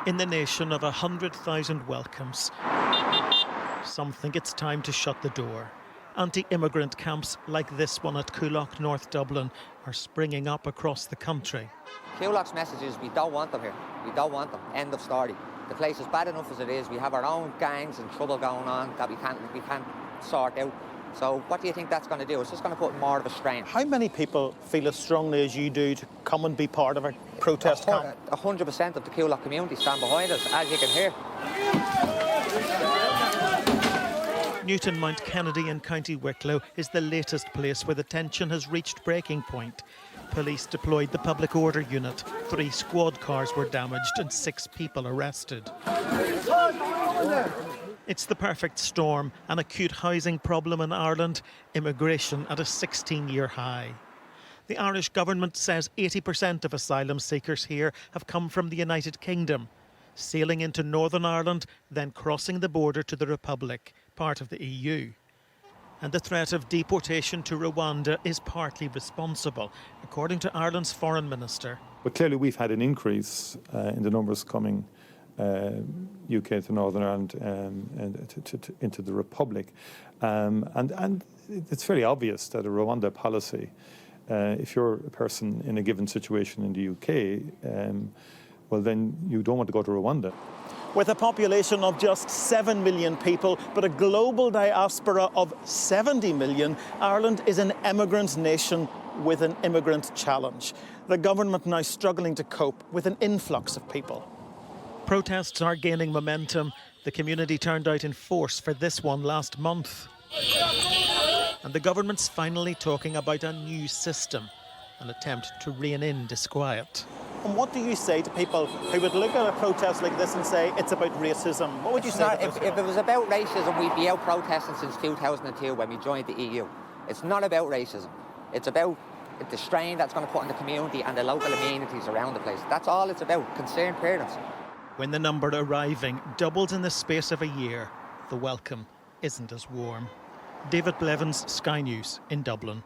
In the nation of 100,000 welcomes, some think it's time to shut the door. Anti-immigrant camps like this one at Coolock, North Dublin, are springing up across the country. Coolock's message is we don't want them here. We don't want them. End of story. The place is bad enough as it is. We have our own gangs and trouble going on that we can't sort out. So what do you think that's going to do? It's just going to put more of a strain. How many people feel as strongly as you do to come and be part of a protest camp? 100% of the Coolock community stand behind us, as you can hear. Newton Mount Kennedy in County Wicklow is the latest place where the tension has reached breaking point. Police deployed the public order unit. 3 squad cars were damaged and 6 people arrested. It's the perfect storm, an acute housing problem in Ireland, immigration at a 16-year high. The Irish government says 80% of asylum seekers here have come from the United Kingdom, sailing into Northern Ireland, then crossing the border to the Republic, part of the EU. And the threat of deportation to Rwanda is partly responsible, according to Ireland's foreign minister. But clearly we've had an increase in the numbers coming UK to Northern Ireland and into the Republic. And it's very obvious that a Rwanda policy, if you're a person in a given situation in the UK, well then you don't want to go to Rwanda. With a population of just 7 million people, but a global diaspora of 70 million, Ireland is an immigrant nation with an immigrant challenge. The government now struggling to cope with an influx of people. Protests are gaining momentum. The community turned out in force for this one last month. And the government's finally talking about a new system, an attempt to rein in disquiet. And what do you say to people who would look at a protest like this and say it's about racism? What would you say to those if it was about racism, we'd be out protesting since 2002 when we joined the EU. It's not about racism. It's about the strain that's going to put on the community and the local amenities around the place. That's all it's about, concerned parents. When the number arriving doubles in the space of a year, the welcome isn't as warm. David Blevins, Sky News in Dublin.